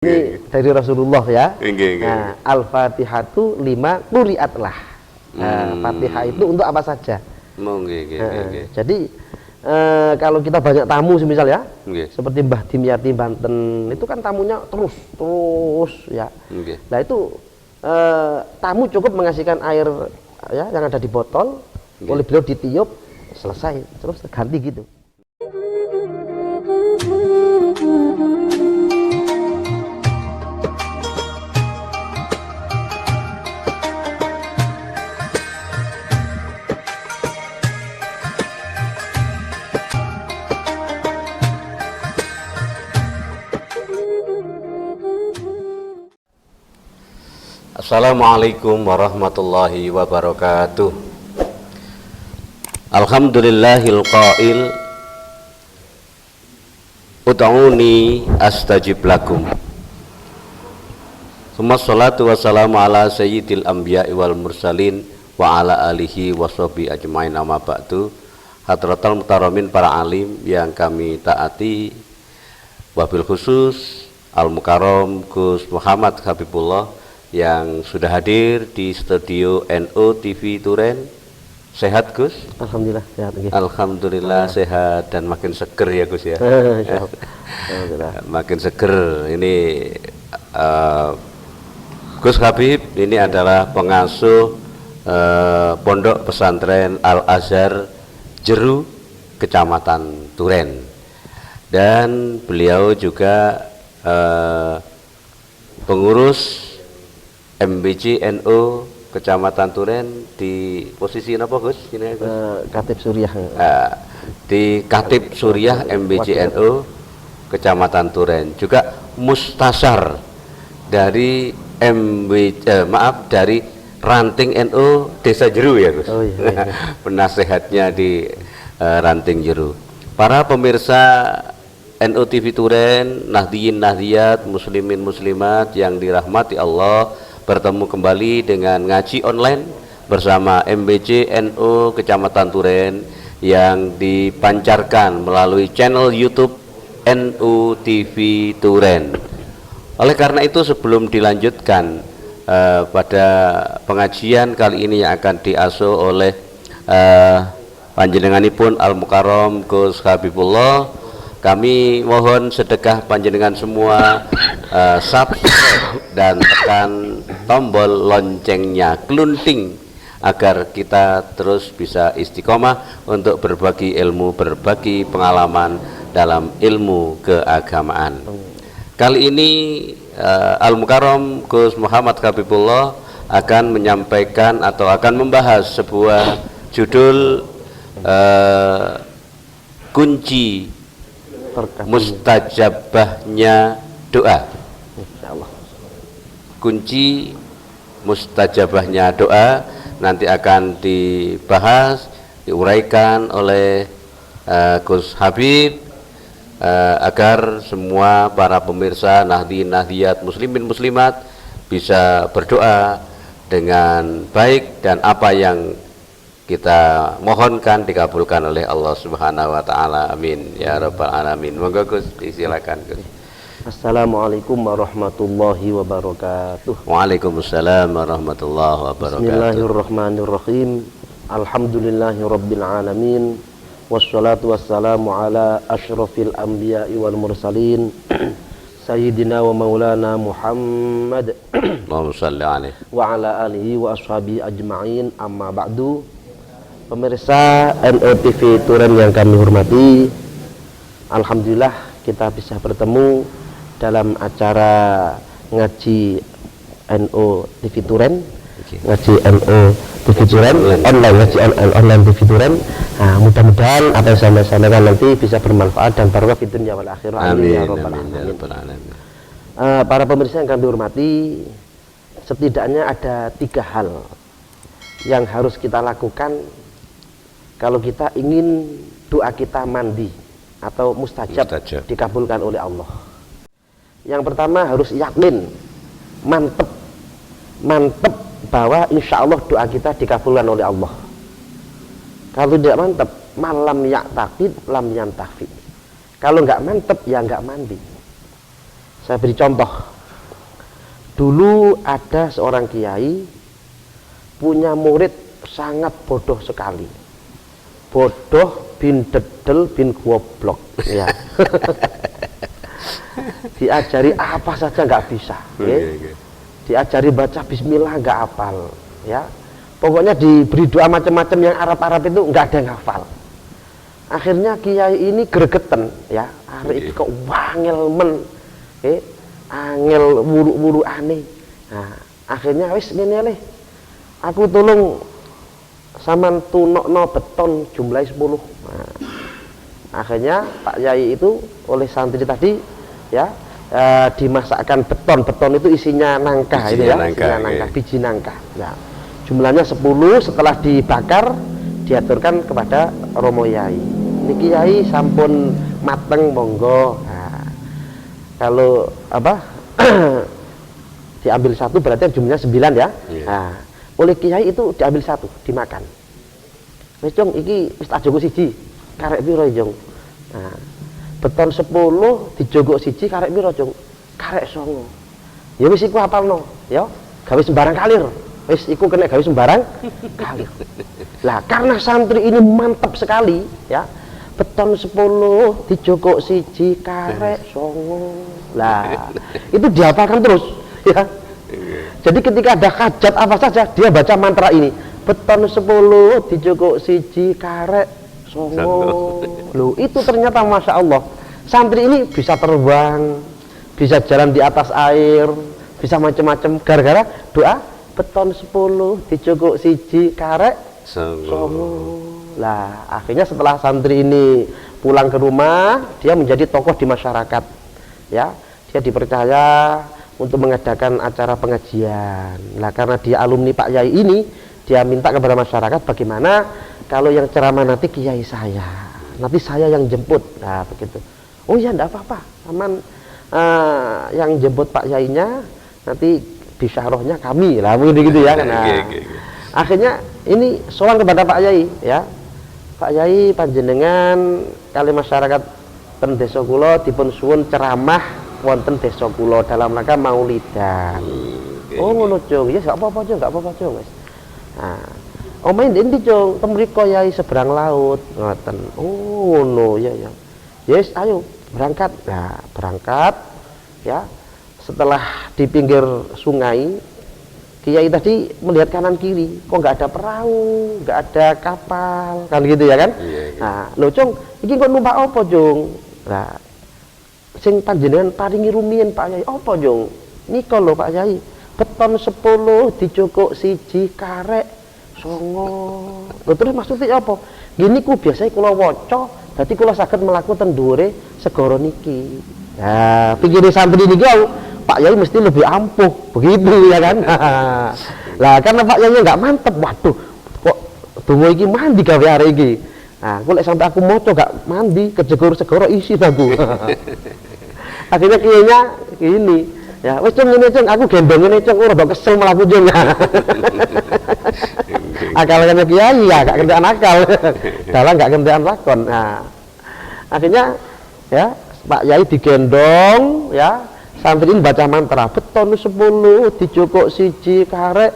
Ini dari Rasulullah ya. Nggih. Nah, Al-Fatihatu lima quri'atlah. Nah, Fatihah itu untuk apa saja. Nggih. Jadi kalau kita banyak tamu semisal ya, Nggih. seperti Mbah Dimyati Banten, itu kan tamunya terus ya. Nggih. Nah itu tamu cukup mengasihkan air ya yang ada di botol, oleh beliau ditiup, selesai, terus ganti gitu. Assalamualaikum warahmatullahi wabarakatuh. Alhamdulillahil qail ud'uni astajib lakum. Wassalatu wassalamu ala sayyidil anbiya'i wal mursalin wa ala alihi wa sahbihi ajmain, amma ba'du. Hadratal muhtaramin para alim yang kami taati, wabil khusus Al-Mukarram Gus Muhammad Habibullah yang sudah hadir di studio NO TV Turen. Sehat Gus? Alhamdulillah sehat. Alhamdulillah sehat dan makin seger ya Gus ya. Alhamdulillah. Makin seger. Ini Gus Habib ini adalah pengasuh Pondok Pesantren Al Azhar Jeru, Kecamatan Turen, dan beliau juga pengurus MBC NU Kecamatan Turen di posisi apa Gus? Ini Katib Suriah. Di Katib Suriah MBC NU Kecamatan Turen, juga mustasyar dari dari Ranting NU Desa Jeru ya Gus. Oh, iya. Penasehatnya di Ranting Jeru. Para pemirsa NU TV Turen, Nahdiyin Nahdiyat, Muslimin Muslimat yang dirahmati Allah, bertemu kembali dengan ngaji online bersama MBC NU Kecamatan Turen yang dipancarkan melalui channel YouTube NU TV Turen. Oleh karena itu, sebelum dilanjutkan pada pengajian kali ini yang akan diasuh oleh panjenenganipun Al-Mukarram Gus Habibullah, kami mohon sedekah panjenengan semua subscribe dan tekan tombol loncengnya kelunting agar kita terus bisa istiqomah untuk berbagi ilmu, berbagi pengalaman dalam ilmu keagamaan. Kali ini Al-Mukarram Gus Muhammad Habibullah akan menyampaikan atau akan membahas sebuah judul kunci mustajabahnya doa. Kunci mustajabahnya doa nanti akan dibahas, diuraikan oleh Gus Habib agar semua para pemirsa Nahdiyin Nahdiyat, Muslimin Muslimat bisa berdoa dengan baik dan apa yang kita mohonkan dikabulkan oleh Allah Subhanahu wa taala. Amin ya rabbal alamin. Monggo Gus, silakan Gus. Assalamualaikum warahmatullahi wabarakatuh. Waalaikumsalam warahmatullahi wabarakatuh. Bismillahirrahmanirrahim. Alhamdulillahirabbil alamin. Wassalatu wassalamu ala asyrafil anbiya'i wal mursalin. Sayyidina wa maulana Muhammad Allahumma shalli alaihi wa ala alihi wa ashabihi ajma'in, amma ba'du. Pemirsa NU TV Turen yang kami hormati, alhamdulillah kita bisa bertemu dalam acara ngaji NU TV Turen, ngaji NU TV Turen online, ngaji online TV Turen. Nah, mudah-mudahan apa yang saya sampaikan nanti bisa bermanfaat dan barokah fid dunya wal akhirah. Amin ya rabbal alamin. Para pemirsa yang kami hormati, setidaknya ada 3 hal yang harus kita lakukan kalau kita ingin doa kita mandi atau mustajab dikabulkan oleh Allah. Yang pertama, harus yakin, mantep bahwa insya Allah doa kita dikabulkan oleh Allah. Kalau tidak mantep, malam ya'taqid lam yantafi. Kalau nggak mantep ya nggak mandi. Saya beri contoh. Dulu ada seorang kiai punya murid sangat bodoh sekali. Bodoh bin dedel bin goblok ya. Diajari apa saja nggak bisa ya. Diajari baca bismillah nggak hafal ya. Pokoknya diberi doa macam-macam yang Arab-Arab itu nggak ada yang hafal. Akhirnya kiai ini gregetan ya. Hari ini kok wangel men angel wuru-wuru aneh. Nah, akhirnya wis ngene le. Aku tolong saman tunokno beton jumlahnya 10. Nah, akhirnya Pak Yai itu oleh santri tadi ya dimasakkan beton. Beton itu isinya nangka itu ya, isinya nangka, biji nangka. Ya. Jumlahnya 10, setelah dibakar diaturkan kepada Romo Yai. Niki Yai sampun mateng monggo. Nah, kalau apa diambil satu berarti jumlahnya 9 ya. Nah, oleh kiai itu diambil satu dimakan. Wis Jong iki wis tak jogok siji karek piro Jong. Nah, beton 10 dijogok siji karek piro Jong? Karek 9. Ya wis iku hafalno ya, gawe sembarang kalir. Wis iku kena gawe sembarang kalir. Lah karena santri ini mantap sekali ya. Beton 10 dijogok siji karek 9. Lah itu dihafalkan terus ya. Jadi ketika ada hajat apa saja dia baca mantra ini. Beton 10 dijogok siji karek 9. Loh itu ternyata Masya Allah santri ini bisa terbang, bisa jalan di atas air, bisa macam-macam gara-gara doa beton 10 dijogok siji karek 9. Lah akhirnya setelah santri ini pulang ke rumah dia menjadi tokoh di masyarakat ya. Dia dipercaya untuk mengadakan acara pengajian. Nah karena dia alumni Pak Yai ini dia minta kepada masyarakat bagaimana kalau yang ceramah nanti kiai saya, nanti saya yang jemput. Nah begitu. Oh ya enggak apa-apa, aman yang jemput Pak Yainya nanti bisyarahnya kami lah begitu ya. Nah, akhirnya ini sowan kepada Pak Yai ya. Pak Yai panjenengan kali masyarakat ten desa kula dipun suwun ceramah wonten desa kula dalam rangka maulidan. Oh ngono Jong, ya enggak apa-apa Jong, enggak apa-apa Jong, wis. Nah, omahe ndi Jong? Ten mriko Yai seberang laut, ngoten. Oh ngono, ya ya. Yes, ayo berangkat. Nah, berangkat ya. Setelah di pinggir sungai Kiai tadi melihat kanan kiri, kok nggak ada perahu, nggak ada kapal, kan gitu ya kan? Iya. Nah, lo Jong, ini kok numpak apa Jong? Nah, sing panjenengan paringi rumiyin Pak Yai, apa Jong? Nika lho Pak Yai, beton 10 dijogok siji karek 9. Lho terus maksudnya apa? Gini ku biasanya kula waca, dadi kula saged mlaku ten dhuwure segara niki. Nah, pikire santri niki Pak Yai mesti lebih ampuh, begitu ya kan? Lah karena Pak Yai nggak mantep, waduh, kok donga iki mandi gawe arek iki. Nah, kok lek sampai aku moco gak mandi, kejegor-segoro isi aku. Akhirnya kayaknya ini, ya wis Jong ngene Jong, aku gendong ngene Jong, ora kesel mlaku Jong. Akal-akale Kiai ya gak kentekan akal. Dalang gak kentekan lakon. Nah, akhirnya ya Pak Yai digendong ya. Santri ini baca mantra beton 10 dijogok siji karek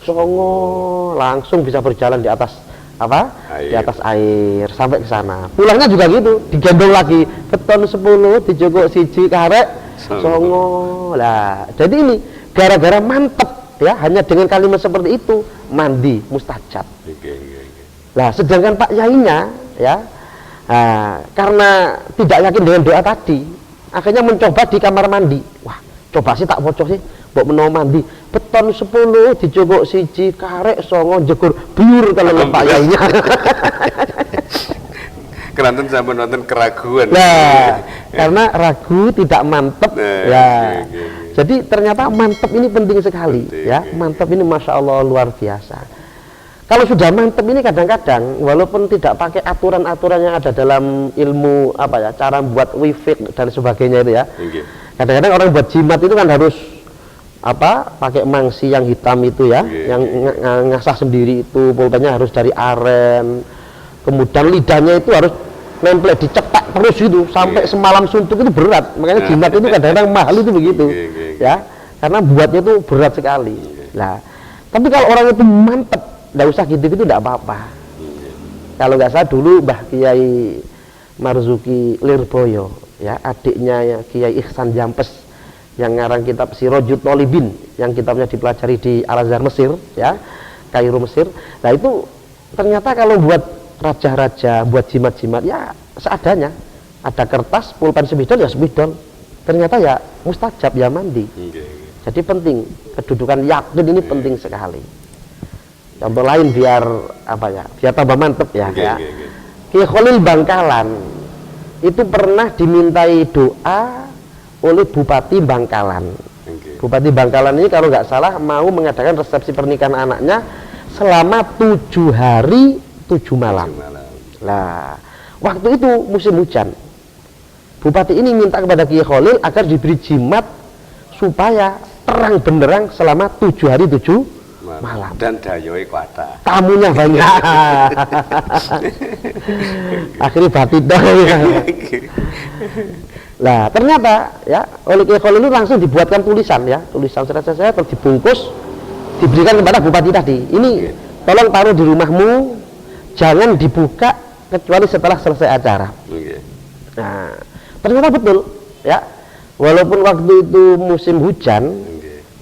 9, langsung bisa berjalan di atas apa? Air. Di atas air sampai ke sana. Pulangnya juga gitu, digendong lagi beton 10 dijogok siji karek 9. Lah, jadi ini gara-gara mantep ya, hanya dengan kalimat seperti itu mandi mustajab. Lah, sedangkan Pak Yainya ya, karena tidak yakin dengan doa tadi. Akhirnya mencoba di kamar mandi. Wah, coba sih tak bocor sih. Mbok menawa mandi. Beton 10 dijogok siji karek 9 jegur biur kalau Pak Yainya. Keranten sampai nonton keraguan. Nah, karena ragu tidak mantep ya. Jadi ternyata mantep ini penting sekali ya. Mantep ini Masya Allah luar biasa. Kalau sudah mantep ini kadang-kadang walaupun tidak pakai aturan-aturan yang ada dalam ilmu apa ya, cara buat wifi dan sebagainya itu ya. Kadang-kadang orang buat jimat itu kan harus apa, pakai mangsi yang hitam itu ya, yang ngasah sendiri itu, pulpennya harus dari aren. Kemudian lidahnya itu harus nempel dicetak terus itu sampai semalam suntuk itu berat. Makanya jimat itu kadang-kadang mahal itu begitu. Ya, karena buatnya itu berat sekali. Nah, tapi kalau orang itu mantep, nggak usah gitu-gitu, nggak apa-apa. Kalau nggak salah dulu Mbah Kiai Marzuki Lirboyo, ya adiknya ya, Kiai Ihsan Jampes, yang ngarang kitab Sirojut Tolibin, yang kitabnya dipelajari di Al-Azhar Mesir, ya Kairo Mesir. Nah itu ternyata kalau buat raja-raja, buat jimat-jimat ya seadanya, ada kertas, pulpen sebidol ya sebidol, ternyata ya mustajab, ya mandi. Jadi penting, kedudukan yakin ini penting sekali. Contoh lain biar apa ya, biar tambah mantep ya. Kiai Khalil Bangkalan itu pernah dimintai doa oleh Bupati Bangkalan. Bupati Bangkalan ini kalau nggak salah mau mengadakan resepsi pernikahan anaknya selama 7 hari 7 malam. Nah, waktu itu musim hujan. Bupati ini minta kepada Kiai Khalil agar diberi jimat supaya terang benderang selama 7 hari 7 malam. Dan dayoi kuata. Tamunya banyak. Akhirnya batin dong. Nah, ternyata ya oleh Kiai Khalil itu langsung dibuatkan tulisan ya, tulisan saya terus dibungkus, diberikan kepada bupati tadi. Ini tolong taruh di rumahmu, jangan dibuka kecuali setelah selesai acara. Nah, ternyata betul ya. Walaupun waktu itu musim hujan,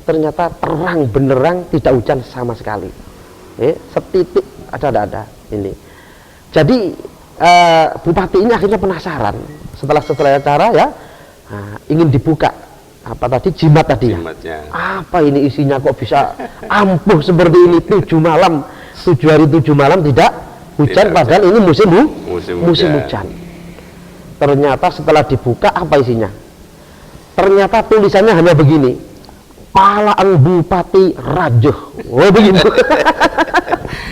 ternyata terang benderang, tidak hujan sama sekali. Setitik ada ini. Jadi bupati ini akhirnya penasaran setelah selesai acara ya, ingin dibuka apa tadi, jimat tadi ya. Apa ini isinya kok bisa ampuh seperti ini 7 malam, 7 hari 7 malam tidak hujan, padahal ini musim hujan. Ternyata setelah dibuka apa isinya? Ternyata tulisannya hanya begini, palaan Bupati Rajuh. Oh begitu.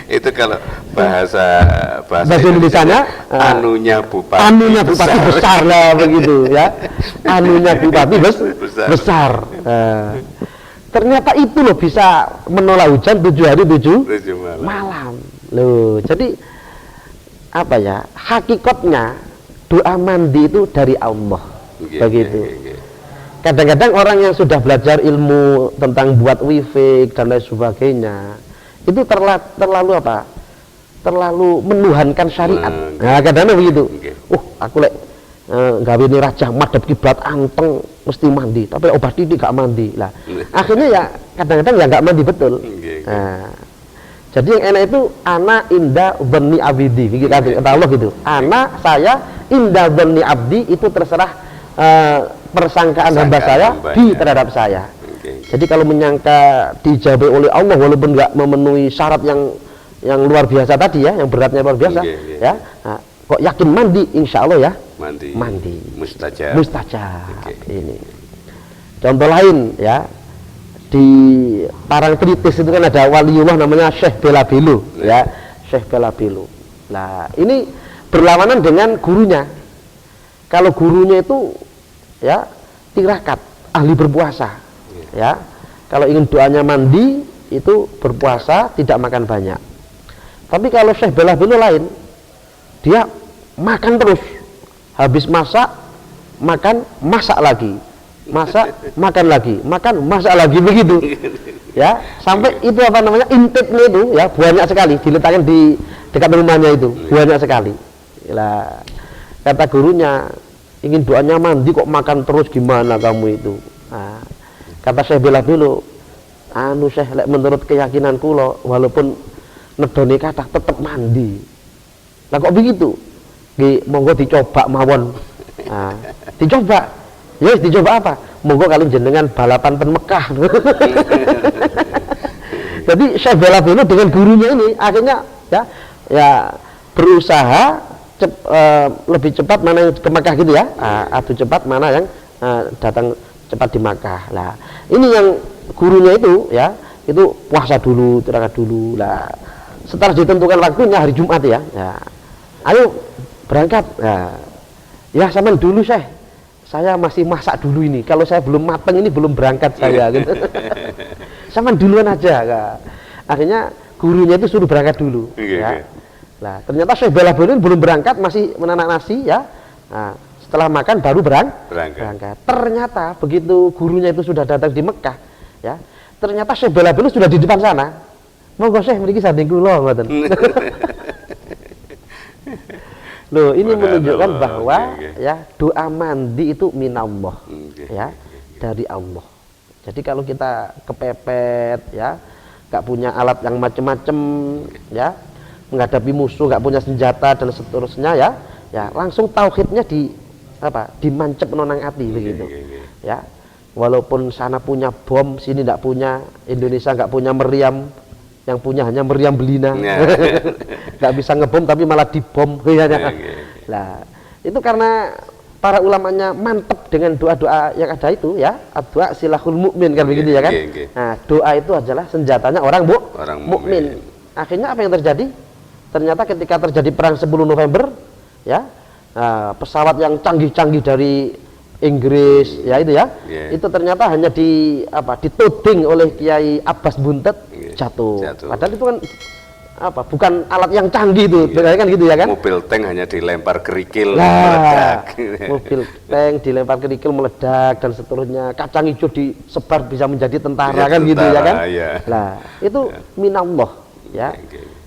Itu kalau bahasa Indonesianya anunya Bupati besar lah begitu ya. Anunya Bupati besar. Ternyata itu loh bisa menolak hujan 7 hari 7 malam. Loh, jadi apa ya? Hakikatnya doa mandi itu dari Allah. Begitu. Kadang-kadang orang yang sudah belajar ilmu tentang buat wifi dan lain sebagainya itu terlalu apa? Terlalu menuhankan syariat. Nah, kadang-kadang begitu. Aku lek gawe ini raja madhep kiblat anteng mesti mandi, tapi obat ini gak mandi. Lah, akhirnya ya kadang-kadang ya gak mandi betul. Nah, jadi yang enak itu ana inda dhanni abdi, kata Allah gitu. Ana saya inda dhanni abdi, itu terserah persangkaan hamba saya terhadap saya. Jadi kalau menyangka dijawab oleh Allah walaupun nggak memenuhi syarat yang luar biasa tadi ya, yang beratnya luar biasa ya, nah, kok yakin mandi, insya Allah ya mandi. Mustajab. Ini contoh lain ya, di Parangtritis itu kan ada waliullah namanya Syekh Belabelu ya, Syekh Belabelu. Nah ini berlawanan dengan gurunya. Kalau gurunya itu ya tirakat, ahli berpuasa ya. Kalau ingin doanya mandi itu berpuasa, tidak makan banyak. Tapi kalau Syekh Belabelu lain, dia makan terus, habis masak masak lagi, masak makan lagi, makan masak lagi, begitu ya, sampai itu apa namanya, intipnya itu ya banyak sekali, diletakkan di dekat rumahnya itu banyak sekali. Lah kata gurunya, ingin doanya mandi kok makan terus, gimana kamu itu? Nah, kata Syekh Belabelu, anu Syekh, menurut keyakinanku lo, walaupun nedoni kata tetap mandi. Lah kok begitu? Monggo dicoba mawon. Nah, dicoba. Ya dicoba apa? Monggo kalian jenengan balapan pen Mekah. Jadi Syekh Belabelu dengan gurunya ini akhirnya ya berusaha lebih cepat mana yang ke Makkah gitu ya, adu cepat mana yang datang cepat di Makkah. Lah ini yang gurunya itu ya, itu puasa dulu, tirakat dulu. Lah setelah ditentukan waktunya hari Jumat ya, ayo berangkat. Ya sama dulu saya masih masak dulu ini, kalau saya belum matang ini belum berangkat saya gitu. Sama duluan aja. Akhirnya gurunya itu suruh berangkat dulu ya. Nah, ternyata Syekh Balabaludin belum berangkat, masih menanak nasi ya. Nah, setelah makan baru berangkat. Ternyata begitu gurunya itu sudah datang di Mekah, ya. Ternyata Syekh Balabaludin sudah di depan sana. Monggo Syekh mriki sanding kula ngoten. Loh, ini menunjukkan bahwa ya doa mandi itu minallah, ya, dari Allah. Jadi kalau kita kepepet ya, nggak punya alat yang macam-macam ya, menghadapi musuh nggak punya senjata dan seterusnya ya, langsung tauhidnya dimancep nonang hati begitu ya. Walaupun sana punya bom, sini nggak punya, Indonesia nggak punya meriam, yang punya hanya meriam belina, nggak bisa ngebom tapi malah dibom. Nah, itu karena para ulamanya mantep dengan doa-doa yang ada itu ya, doa silahul mukmin kan begitu ya kan. Nah, doa itu adalah senjatanya orang mukmin. Akhirnya apa yang terjadi? Ternyata ketika terjadi perang 10 November ya, pesawat yang canggih-canggih dari Inggris ya itu ya, itu ternyata hanya dituding oleh Kiai Abbas Buntet jatuh. Padahal itu kan bukan alat yang canggih itu, kan gitu ya kan. Mobil tank hanya dilempar kerikil meledak. Mobil tank dilempar kerikil meledak dan seterusnya. Kacang hijau disebar bisa menjadi tentara kan gitu ya kan. Nah, itu minallah ya.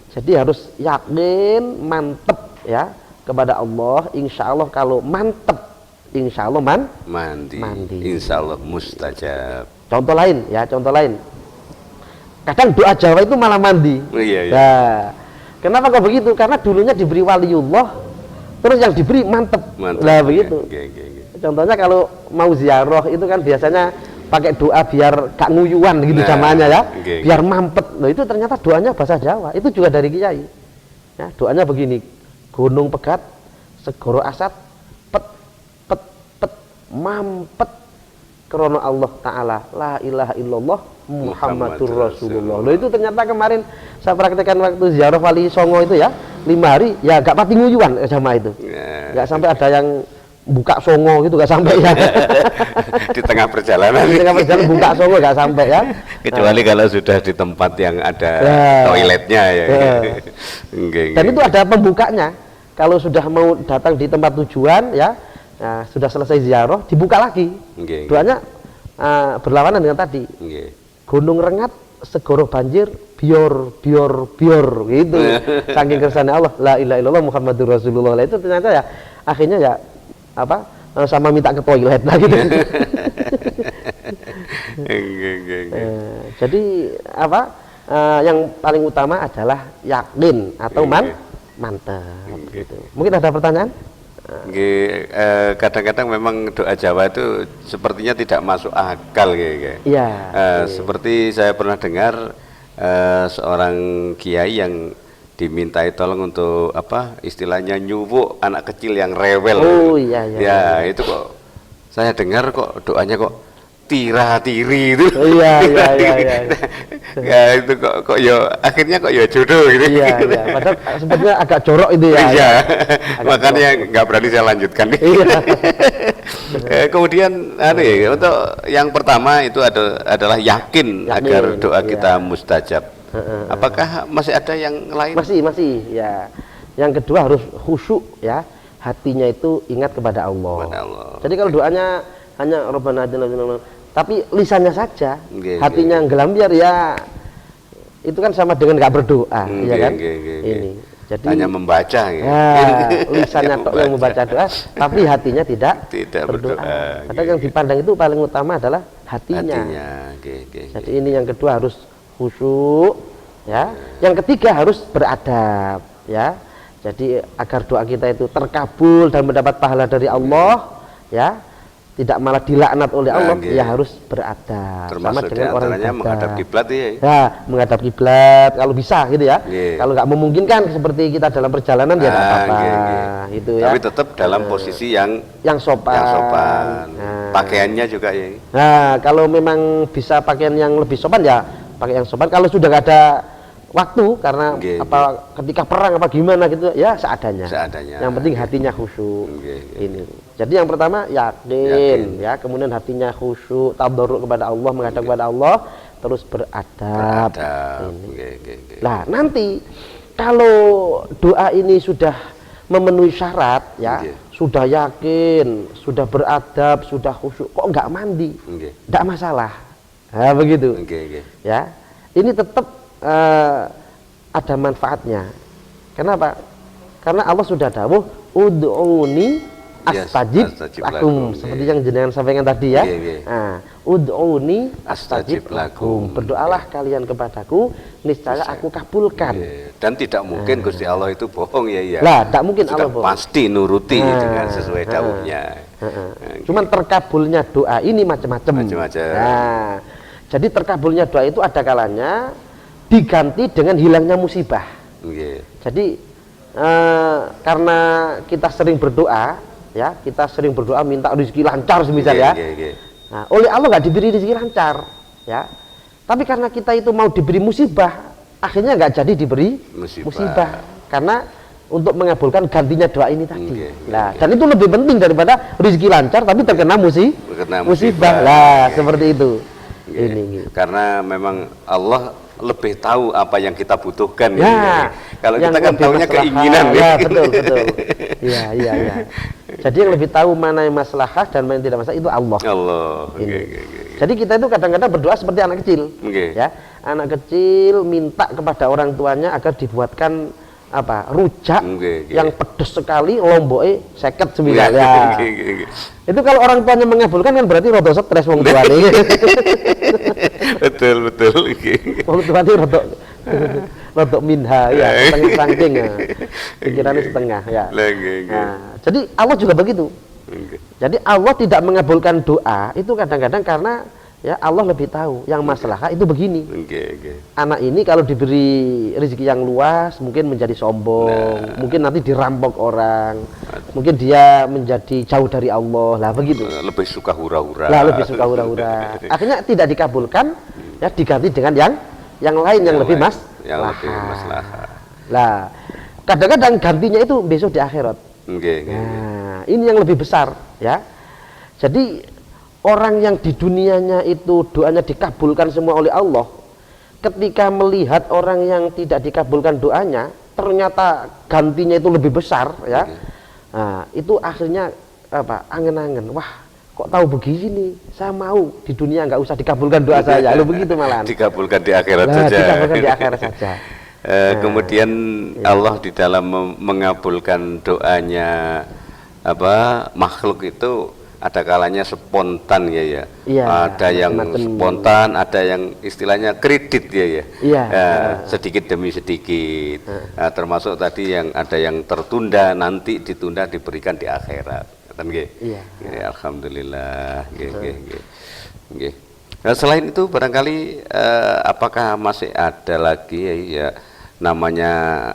Jadi harus yakin mantep ya kepada Allah. Insya Allah kalau mantep, insya Allah mandi. Insya Allah mustajab. Contoh lain. Kadang doa Jawa itu malah mandi. Nah, kenapa kok begitu? Karena dulunya diberi waliullah, terus yang diberi mantep. Nah begitu. Contohnya kalau mau ziarah itu kan biasanya pakai doa biar gak nguyuan gitu jamaahnya ya, biar mampet. Nah itu ternyata doanya bahasa Jawa. Itu juga dari Kiai. Ya, doanya begini: gunung pegat, segoro asat, pet mampet krono Allah Ta'ala, la ilaha illallah Muhammadur Rasulullah. Loh itu ternyata kemarin saya praktekkan waktu ziarah Wali Songo itu ya, 5 hari ya gak pati nguyuan jamaah itu, gak sampai ada yang buka songo gitu, gak sampai ya. Di tengah perjalanan buka songo gak sampai ya, kecuali kalau sudah di tempat yang ada toiletnya ya. Dan itu ada pembukanya. Kalau sudah mau datang di tempat tujuan ya, sudah selesai ziarah dibuka lagi. Doanya berlawanan dengan tadi. Gunung rengat, segoro banjir, bior gitu. Saking kersane Allah, la ilaha illallah Muhammadur Rasulullah. Itu ternyata ya akhirnya ya sama minta ke toilet lah gitu. Jadi yang paling utama adalah yakin atau mantap gitu. Mungkin ada pertanyaan? Kadang-kadang memang doa Jawa itu sepertinya tidak masuk akal seperti saya pernah dengar seorang kiai yang dimintai tolong untuk istilahnya nyuwuk anak kecil yang rewel. Itu kok saya dengar kok doanya kok tira-tiri itu. Ya itu kok akhirnya kok jodoh gitu. Padahal sebenarnya agak jorok itu ya. Makanya nggak berani saya lanjutkan. Kemudian untuk yang pertama itu adalah yakin agar doa kita mustajab. Apakah masih ada yang lain? Masih ya. Yang kedua harus khusyuk ya, hatinya itu ingat kepada Allah. Jadi kalau doanya hanya Rabbana atina tapi lisannya saja, hatinya ngelambiar ya, itu kan sama dengan nggak berdoa, ya kan? Ini jadi hanya membaca lisannya tok yang membaca doa tapi hatinya tidak berdoa. Padahal yang dipandang itu paling utama adalah hatinya. Jadi ini yang kedua harus khusyuk ya. Yang ketiga harus beradab ya. Jadi agar doa kita itu terkabul dan mendapat pahala dari Allah ya, tidak malah dilaknat oleh Allah, ya harus beradab. Termasuk sama dengan orang menghadap kiblat menghadap kiblat kalau bisa gitu ya. Kalau nggak memungkinkan seperti kita dalam perjalanan ya nggak apa-apa gitu ya. Tapi tetap dalam posisi yang sopan. Pakaiannya juga ya. Nah, kalau memang bisa pakaian yang lebih sopan ya pakai yang sopan. Kalau sudah nggak ada waktu karena ketika perang gimana gitu ya seadanya. Yang penting hatinya khusyuk. Ini. Jadi yang pertama yakin ya, kemudian hatinya khusyuk, tadarruk kepada Allah, menghadap kepada Allah, terus beradab. Nah, nanti kalau doa ini sudah memenuhi syarat ya, sudah yakin, sudah beradab, sudah khusyuk, kok nggak mandi, nggak masalah. Nah, begitu. Ya, ini tetap ada manfaatnya. Kenapa? Karena Allah sudah dawuh, ud'uni astajib lakum, seperti yang jenengan sampaikan tadi ya. Nah, ud'uni astajib lakum, berdoalah kalian kepadaku, niscaya aku kabulkan. Dan tidak mungkin Gusti Allah itu bohong ya. Lah, tidak mungkin Allah bohong. Pasti nuruti dengan sesuai dawuhnya. Cuman terkabulnya doa ini macam-macam. Nah, jadi terkabulnya doa itu ada kalanya diganti dengan hilangnya musibah. Jadi karena kita sering berdoa, ya, kita sering berdoa minta rezeki lancar semisal ya. Nah, oleh Allah nggak diberi rezeki lancar, ya. Tapi karena kita itu mau diberi musibah, akhirnya nggak jadi diberi musibah. Karena untuk mengabulkan gantinya doa ini tadi. Nah, dan itu lebih penting daripada rezeki lancar tapi terkena musibah. Lah, seperti itu. Ini. Karena memang Allah lebih tahu apa yang kita butuhkan ya. Kalau kita kan tahunya keinginan ya. Betul. Iya. Jadi yang lebih tahu mana yang maslahah dan mana yang tidak masalah itu Allah. Jadi kita itu kadang-kadang berdoa seperti anak kecil. Ya, anak kecil minta kepada orang tuanya agar dibuatkan rujak yang pedas sekali, lomboknya seket sembilan ya. Itu kalau orang tuanya mengabulkan kan berarti rodo stres wong tuane. betul. Wong tuane rodo minha ya, setengah saking ya. Pikirannya setengah ya. Nah, jadi Allah juga begitu. Jadi Allah tidak mengabulkan doa itu kadang-kadang karena ya Allah lebih tahu yang masalah itu begini. Anak ini kalau diberi rezeki yang luas mungkin menjadi sombong, mungkin nanti dirampok orang, mungkin dia menjadi jauh dari Allah lah begitu. Lebih suka hura-hura. Akhirnya tidak dikabulkan, ya diganti dengan yang lain yang lebih maslahah. Lah, kadang-kadang gantinya itu besok di akhirat. Nah, ini yang lebih besar ya. Jadi orang yang di dunianya itu doanya dikabulkan semua oleh Allah, ketika melihat orang yang tidak dikabulkan doanya, ternyata gantinya itu lebih besar ya. Nah, itu akhirnya angen-angen, wah kok tahu begini, saya mau di dunia nggak usah dikabulkan doa saya, lalu begitu malahan. Dikabulkan di akhirat saja. Dikabulkan di akhirat saja. Kemudian Allah di dalam mengabulkan doanya makhluk itu ada kalanya spontan ya. Ada yang spontan, ada yang istilahnya kredit ya. Sedikit demi sedikit. Termasuk tadi yang ada yang tertunda, nanti ditunda diberikan di akhirat. Alhamdulillah. Nah, selain itu barangkali apakah masih ada lagi ya namanya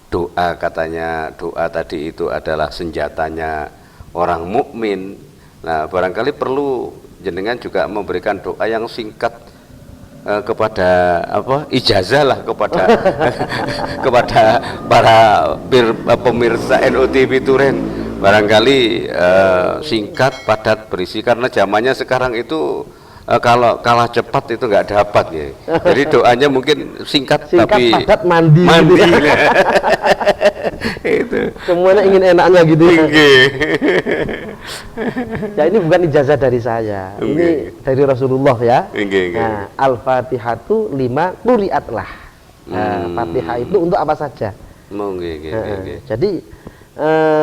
doa, katanya doa tadi itu adalah senjatanya orang mukmin. Nah, barangkali perlu jenengan juga memberikan doa yang singkat kepada ijazah lah kepada kepada para pemirsa NOTV Turen. Barangkali singkat, padat, berisi, karena zamannya sekarang itu kalau kalah cepat itu nggak dapat ya. Jadi doanya mungkin singkat tapi padat, mandi. Gitu. Itu semuanya ingin enaknya gitu. Ya ini bukan ijazah dari saya, ini dari Rasulullah ya. Nah, Al-Fatihatu 5 quri'atlah. Fatihah itu untuk apa saja. Jadi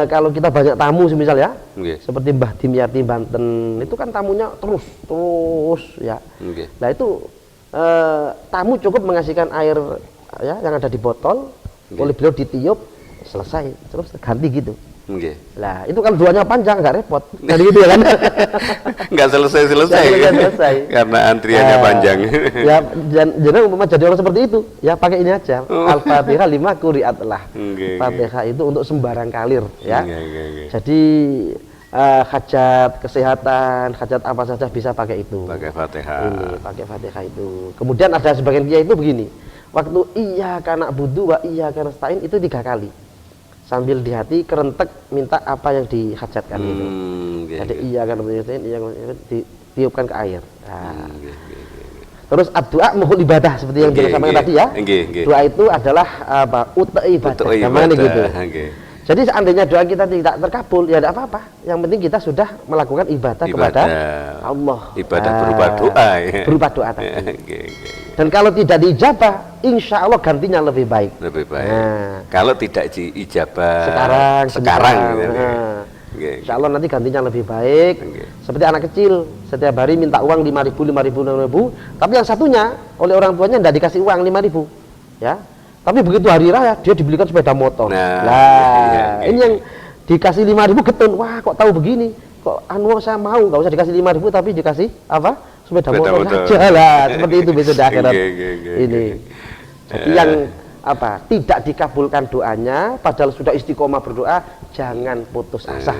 kalau kita banyak tamu semisal ya, seperti Mbah Dimyati Banten itu kan tamunya terus ya. Nah itu tamu cukup mengasihkan air ya yang ada di botol, oleh beliau ditiup, selesai, terus ganti gitu. Lah itu kan doanya panjang, nggak repot, jadi gitu ya kan? Nggak selesai. Karena antriannya panjang. Ya jangan umpama jadi orang seperti itu, ya pakai ini aja. Al-Fatihah 5 quri'atlah. Fatihah itu untuk sembarang kalir, ya. Jadi hajat kesehatan, hajat apa saja bisa pakai itu. Pakai Fatihah. Ini pakai Fatihah itu. Kemudian ada sebagian kiai itu begini, waktu iyyaka na'budu wa iyyaka nasta'in itu 3 kali. Sambil di hati kerentek minta apa yang dihajatkan itu. Jadi iya kan ditiupkan ke air. Nah, Terus doa mohon ibadah seperti yang disampaikan tadi ya. Doa itu adalah apa? Ibadah. Namanya gitu. Jadi seandainya doa kita tidak terkabul, ya tidak apa-apa. Yang penting kita sudah melakukan ibadah kepada Allah. Ibadah berupa doa ya. Berupa doa tadi. Dan kalau tidak diijabah, insya Allah gantinya lebih baik. Lebih baik. Nah, kalau tidak diijabah sekarang insya Allah nanti gantinya lebih baik. Seperti anak kecil, setiap hari minta uang 5.000, 5.000, 6.000, tapi yang satunya oleh orang tuanya tidak dikasih uang 5.000, ya. Tapi begitu hari raya dia dibelikan sepeda motor. Ini yang dikasih 5.000 getun. Wah, kok tahu begini? Kok saya mau nggak usah dikasih 5.000 tapi dikasih apa? Sepeda motor saja lah. Seperti itu besok di akhirat. Ini. Jadi yang apa? Tidak dikabulkan doanya padahal sudah istiqomah berdoa, jangan putus asa.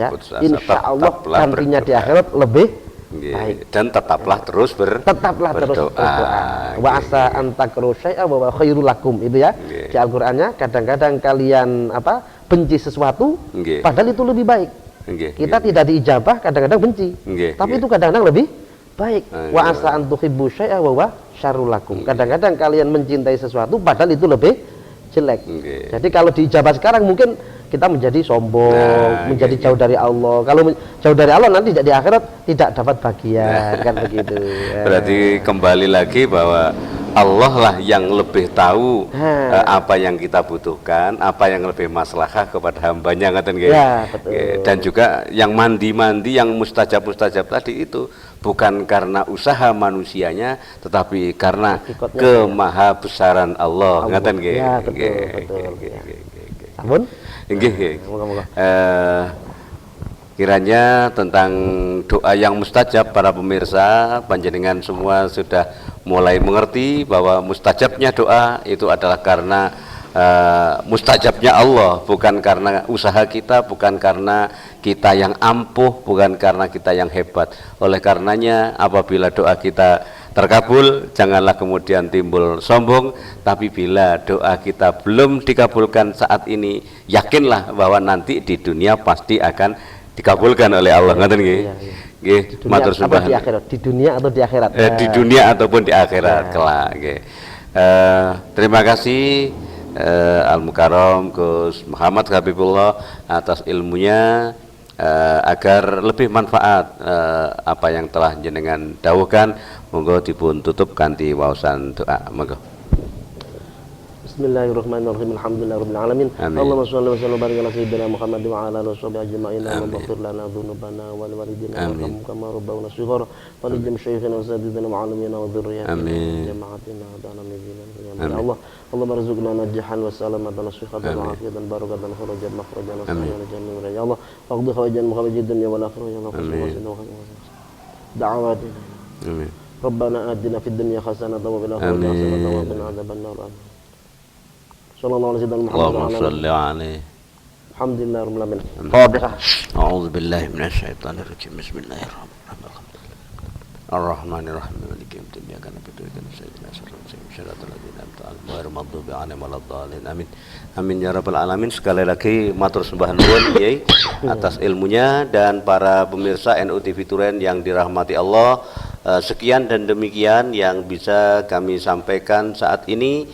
Putus asa. Insya Allah gantinya di akhirat lebih baik. Dan tetaplah terus berdoa. Wa asa antakru syai'a wa khairul lakum, itu ya. Di Al-Qur'annya kadang-kadang kalian benci sesuatu padahal itu lebih baik. Kita tidak diijabah, kadang-kadang benci. Tapi itu kadang-kadang lebih baik. Wa asa antuhibbu syai'a wa syarrul lakum. Kadang-kadang kalian mencintai sesuatu padahal itu lebih jelek. Jadi kalau diijabah sekarang mungkin kita menjadi sombong, menjadi jauh dari Allah. Kalau jauh dari Allah nanti di akhirat tidak dapat bagian, kan begitu. Berarti kembali lagi bahwa Allah lah yang lebih tahu apa yang kita butuhkan, apa yang lebih maslahah kepada hambanya, ngaten nggih. Ya, betul. Dan juga yang mandi-mandi, yang mustajab-mustajab tadi itu bukan karena usaha manusianya, tetapi karena kemahabesaran Allah, ngaten nggih. Ya, betul. Sampun? Kiranya tentang doa yang mustajab, para pemirsa panjenengan semua sudah mulai mengerti bahwa mustajabnya doa itu adalah karena mustajabnya Allah, bukan karena usaha kita, bukan karena kita yang ampuh, bukan karena kita yang hebat. Oleh karenanya apabila doa kita terkabul, janganlah kemudian timbul sombong, tapi bila doa kita belum dikabulkan saat ini, yakinlah bahwa nanti di dunia pasti akan dikabulkan oleh Allah. Ngaten nggih. Nggih, matur suwun. Di dunia atau di akhirat? Di dunia ataupun di akhirat kelak. Nggih. Terima kasih Al-Mukarram Gus Muhammad Habibullah atas ilmunya, agar lebih manfaat apa yang telah jenengan dawuhkan. Monggo dipun tutup kanthi waosan doa. Monggo. Bismillahirrahmanirrahim. Alhamdulillahirabbil alamin. Allahumma shalli wa sallim wa barik ala sayyidina Muhammad wa ala alihi washabihi ajma'in. Allahumma ighfir lana dhunubana wa li walidina warhamhum kama rabbawna shighara wa li jami'i shaykhina wa sayyidina wa 'alamina wa dhurriyyatina jama'atina wa dana min ya Allah. Allahumma arzuqna najhan wa salamatan wa shikhatan wa afiyatan barakatan kharajan makhrajan wa sahlan jami'an ya Allah. Waqdi khawajan muhammadin dunya wal akhirah ya Allah. Da'awatina. Amin. Rabbana atina fid dunya hasanatan wa fil akhirati hasanatan wa qina adzabannar. Sallallahu alaihi wasallam. Allahumma shalli alaihi. Alhamdulillah rabbil alamin. A'udzu billahi minasy syaithanir rajim. Bismillahirrahmanirrahim. Ar-Rahmanir-Rahim. Maliki yaumiddin. Iyyaka na'budu wa iyyaka nasta'in. Shiratal ladzina an'amta 'alaihim ghairil maghdubi 'alaihim waladdallin. Amin. Amin ya rabbal alamin. Sekali lagi matur sembah nuwun Kyai atas ilmunya, dan para pemirsa NU TV Turen yang dirahmati Allah. Sekian dan demikian yang bisa kami sampaikan saat ini.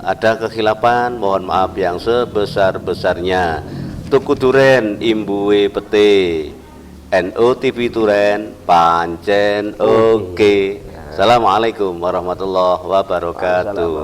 Ada kekhilafan, mohon maaf yang sebesar-besarnya. Tuku Turen imbuwe pete, NU TV Turen pancen oke. Assalamualaikum warahmatullahi wabarakatuh.